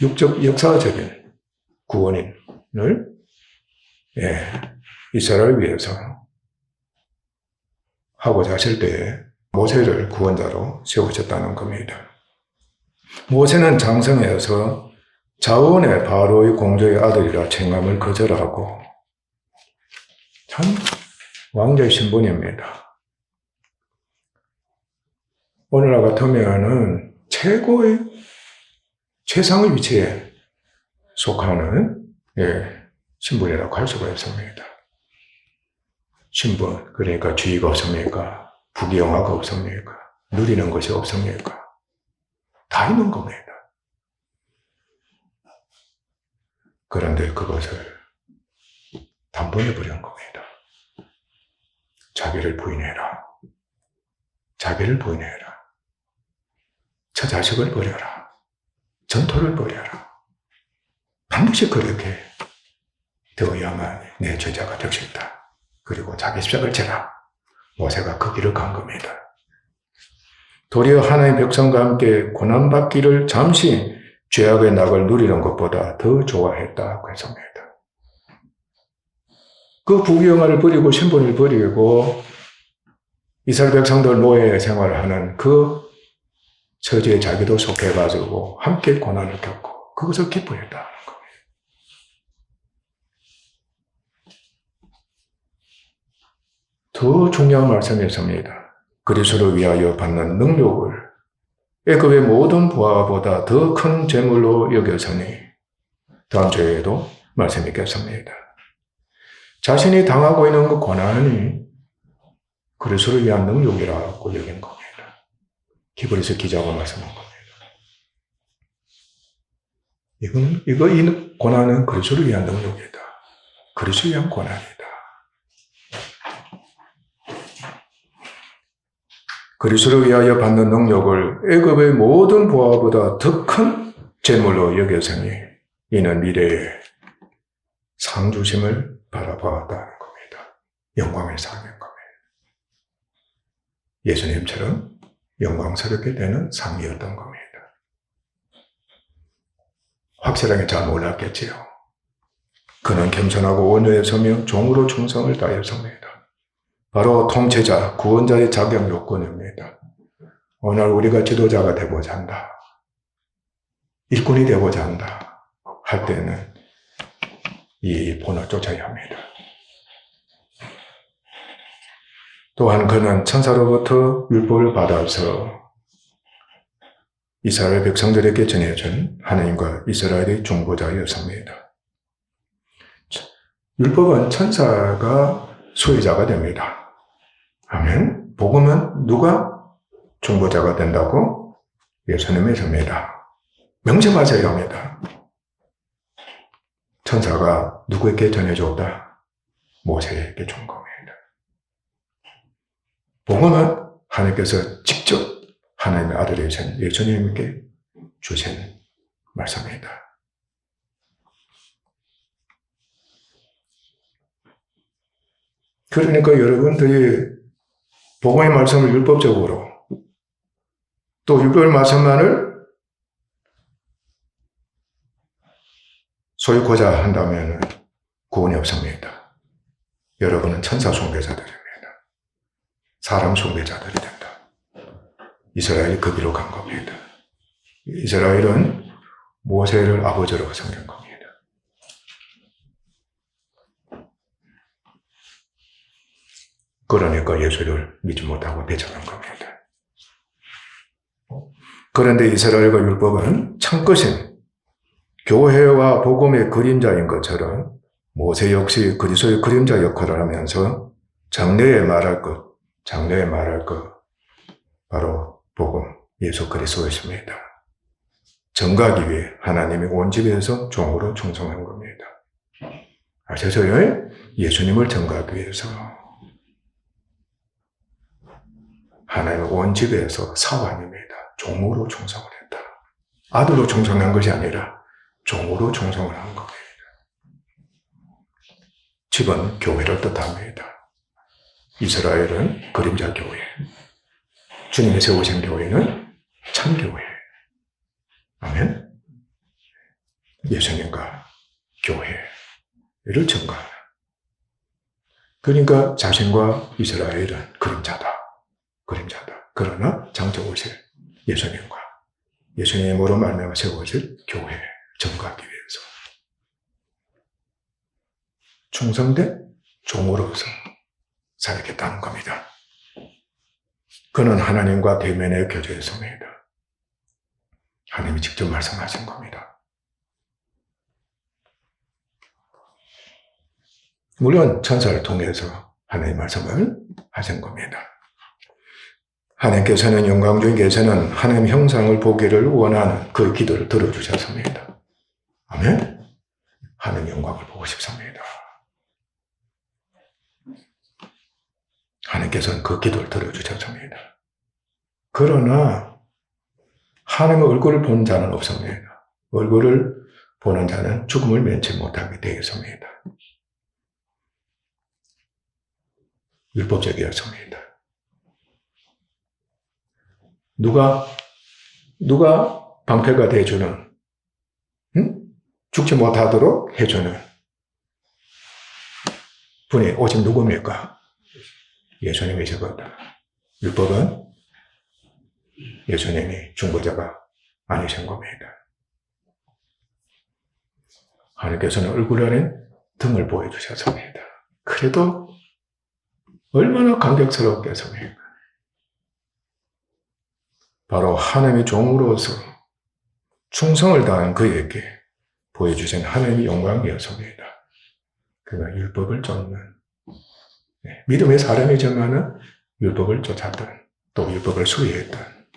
육적 역사적인 구원인을 이스라엘을 위해서 하고자 하실 때에 모세를 구원자로 세우셨다는 겁니다. 모세는 장성해서 자원의 바로의 공주의 아들이라 칭함을 거절하고 참 왕자의 신분입니다. 오늘날 같으면은 최고의 최상의 위치에 속하는 신분이라고 할 수가 있습니다. 신분, 그러니까 주의가 없습니까? 부귀영화가 없습니까? 누리는 것이 없습니까? 다 있는 겁니다. 그런데 그것을 단번에 버린 겁니다. 자기를 부인해라. 자기를 부인해라. 저 자식을 버려라. 전토를 버려라. 반드시 그렇게 되어야만 내 제자가 될 수 있다. 그리고 자기 십자가를 지라. 모세가 그 길을 간 겁니다. 도리어 하나님의 백성과 함께 고난받기를 잠시 죄악의 낙을 누리는 것보다 더 좋아했다고 했습니다. 그 부귀영화를 버리고 신분을 버리고 이스라엘 백성들 노예 생활을 하는 그 처지에 자기도 속해가지고 함께 고난을 겪고 그것을 기뻐했다는 겁니다. 더 중요한 말씀이 있습니다. 그리스도를 위하여 받는 능력을 애굽의 모든 부하보다 더 큰 재물로 여겼으니 다음 주에도 말씀이 있겠습니다. 자신이 당하고 있는 그 고난이 그리스도를 위한 능력이라고 여긴 겁니다. 히브리서 기자가 말씀한 겁니다. 이 고난은 그리스도를 위한 능력이다. 그리스도를 위한 고난이다. 그리스도를 위하여 받는 능력을 애굽의 모든 부하보다 더 큰 재물로 여겼으니 이는 미래의 상 주심을 바라보았다는 겁니다. 영광의 상인 겁니다. 예수님처럼 영광스럽게 되는 상이었던 겁니다. 확실하게 잘 몰랐겠지요. 그는 겸손하고 온유에 서며 종으로 충성을 다했습니다. 바로 통치자, 구원자의 자격 요건입니다. 오늘 우리가 지도자가 되고자 한다. 일꾼이 되고자 한다. 할 때는 이 본을 쫓아야 합니다. 또한 그는 천사로부터 율법을 받아서 이스라엘 백성들에게 전해준 하나님과 이스라엘의 중보자였습니다. 율법은 천사가 수혜자가 됩니다. 아멘. 복음은 누가 중보자가 된다고? 예수님이 섭니다. 명심하셔야 합니다. 천사가 누구에게 전해줬다? 모세에게 준 겁니다. 복음은 하나님께서 직접 하나님의 아들이신 예수님께 주신 말씀입니다. 그러니까 여러분들이 복음의 말씀을 율법적으로 또 율법의 말씀만을 소유고자 한다면 구원이 없습니다. 여러분은 천사 숭배자들입니다. 사람 숭배자들이 된다. 이스라엘이 그 길로 간 겁니다. 이스라엘은 모세를 아버지로 섬긴 겁니다. 그러니까 예수를 믿지 못하고 배척한 겁니다. 그런데 이스라엘과 율법은 참것인 교회와 복음의 그림자인 것처럼 모세 역시 그리스도의 그림자 역할을 하면서 장래에 말할 것, 바로 복음, 예수 그리스도였습니다. 전가하기 위해 하나님이 온 집에서 종으로 충성한 겁니다. 아셨어요? 예수님을 전가하기 위해서 하나님의 온 집에서 사관입니다. 종으로 충성을 했다. 아들로 충성한 것이 아니라 종으로 충성을 한 겁니다. 집은 교회를 뜻합니다. 이스라엘은 그림자 교회, 주님이 세우신 교회는 참교회. 아멘. 예수님과 교회를 증거하는. 그러니까 자신과 이스라엘은 그림자다. 그러나 장세우실 예수님과 예수님으로 말미암아 세워질 교회 증거하기 위해서 충성된 종으로서 살겠다는 겁니다. 그는 하나님과 대면에 교제했습니다. 하나님이 직접 말씀하신 겁니다. 물론 천사를 통해서 하나님 말씀을 하신 겁니다. 하나님께서는 영광 중에서는 하나님 형상을 보기를 원하는 그 기도를 들어주셨습니다. 아멘. 하나님 영광을 보고 싶습니다. 하나님께서는 그 기도를 들어주셨습니다. 그러나 하나님의 얼굴을 본 자는 없습니다. 얼굴을 보는 자는 죽음을 면치 못하게 되어 있습니다. 율법적이었습니다. 누가 방패가 되어주는, 죽지 못하도록 해주는 분이 오직 누굽니까? 예수님이시거든. 율법은 예수님이 중보자가 아니신 겁니다. 하나님께서는 얼굴 안에 등을 보여주셨습니다. 그래도 얼마나 감격스럽겠습니까? 바로 하나님의 종으로서 충성을 다한 그에게 보여주신 하나님의 영광이었습니다. 그가 율법을 쫓는, 믿음의 사람이지만은 율법을 쫓았던, 또 율법을 수위했던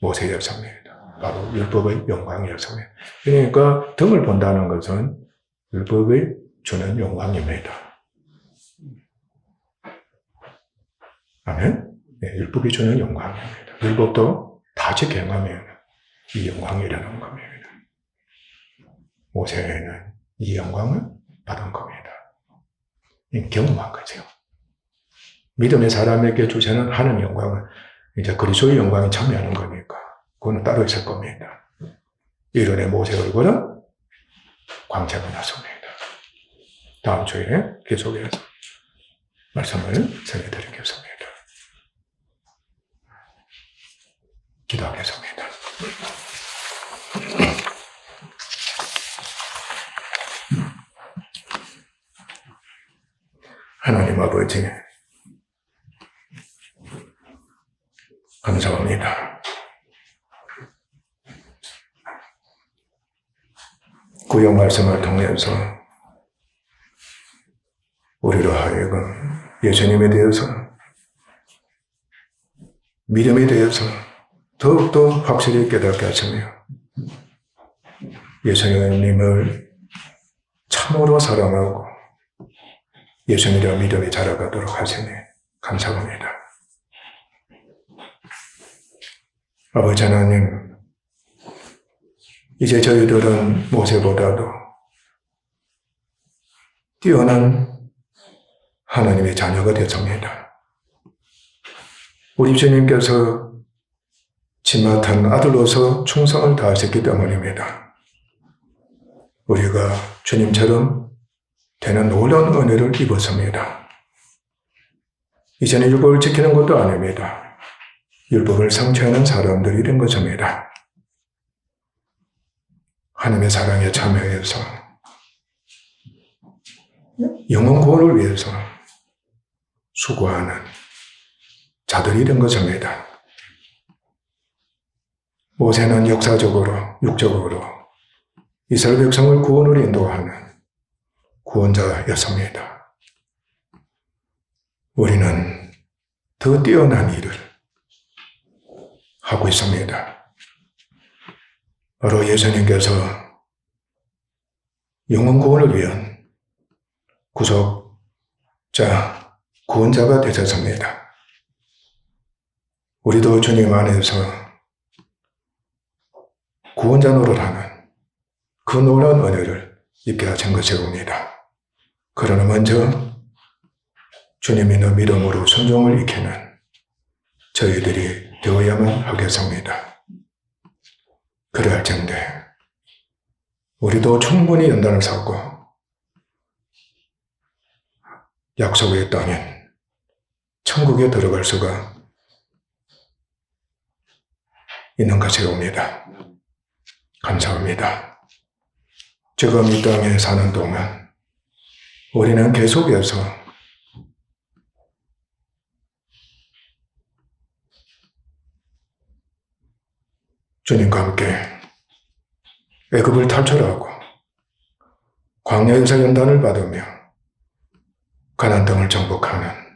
모세였습니다. 바로 율법의 영광이었습니다. 그러니까 등을 본다는 것은 율법이 주는 영광입니다. 아멘? 네, 율법이 주는 영광입니다. 율법도 다 지켜가면 이 영광이라는 겁니다. 모세는 이 영광을 받은 겁니다. 경험한 거죠. 믿음의 사람에게 주시는 하나님의 영광은 이제 그리스도의 영광에 참여하는 거니까 그건 따로 있을 겁니다. 이른의 모세 얼굴은 광채가 났습니다. 다음 주에 계속해서 말씀을 전해드리겠습니다. 기도하겠습니다. 하나님 아버지, 감사합니다. 구약 말씀을 통해서 우리로 하여금 예수님에 대해서, 믿음에 대해서 더욱더 확실히 깨닫게 하시며 예수님을 참으로 사랑하고 예수님이라 믿음이 자라가도록 하시니 감사합니다. 아버지 하나님, 이제 저희들은 모세보다도 뛰어난 하나님의 자녀가 되었습니다. 우리 주님께서 지맡은 아들로서 충성을 다하셨기 때문입니다. 우리가 주님처럼 되는 놀라운 은혜를 입었습니다. 이제는 율법을 지키는 것도 아닙니다. 율법을 성취하는 사람들이 된 것입니다. 하나님의 사랑에 참여해서 영혼 구원을 위해서 수고하는 자들이 된 것입니다. 모세는 역사적으로, 육적으로 이스라엘 백성을 구원으로 인도하는 구원자였습니다. 우리는 더 뛰어난 일을 하고 있습니다. 바로 예수님께서 영혼 구원을 위한 구속자, 구원자가 되셨습니다. 우리도 주님 안에서 구원자 노릇하는 그 놀라운 은혜를 입게 하신 것이옵니다. 그러나 먼저 주님 있는 믿음으로 순종을 익히는 저희들이 되어야만 하겠습니다. 그래야 할 텐데 우리도 충분히 연단을 쌓고 약속의 땅인 천국에 들어갈 수가 있는 것이옵니다. 감사합니다. 지금 이 땅에 사는 동안 우리는 계속해서 주님과 함께 애굽을 탈출하고 광야에서 연단을 받으며 가나안 땅을 정복하는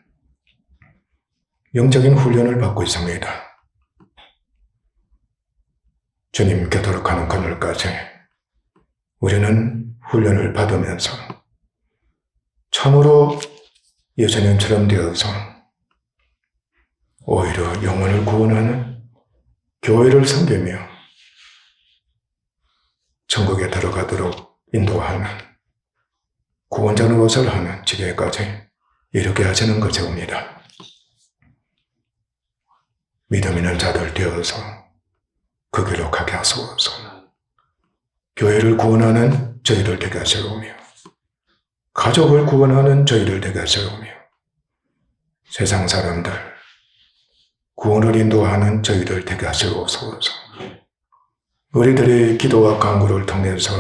영적인 훈련을 받고 있습니다. 주님 곁으로 가는 그날까지 우리는 훈련을 받으면서 참으로 예수님처럼 되어서 오히려 영혼을 구원하는 교회를 섬기며 천국에 들어가도록 인도하는 구원자 노릇을 하는 지경까지 이르게 하시는 것이옵니다. 믿음 있는 자들 되어서 그 길로 가게 하소서. 교회를 구원하는 저희들 되게 하시오며 가족을 구원하는 저희들 되게 하시오며 세상 사람들 구원을 인도하는 저희들 되게 하시옵소서. 우리들의 기도와 간구를 통해서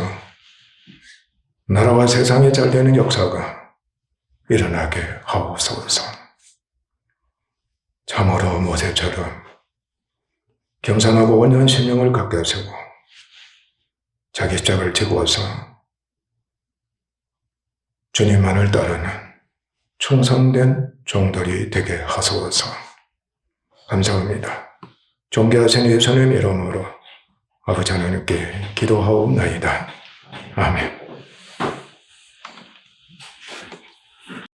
나라와 세상이 잘되는 역사가 일어나게 하옵소서. 참으로 모세처럼 겸손하고 온유한 심령을 갖게 하시고 자기 짝을 지고서 주님만을 따르는 충성된 종들이 되게 하소서. 감사합니다. 존귀하신 예수님 이름으로 아버지 하나님께 기도하옵나이다. 아멘.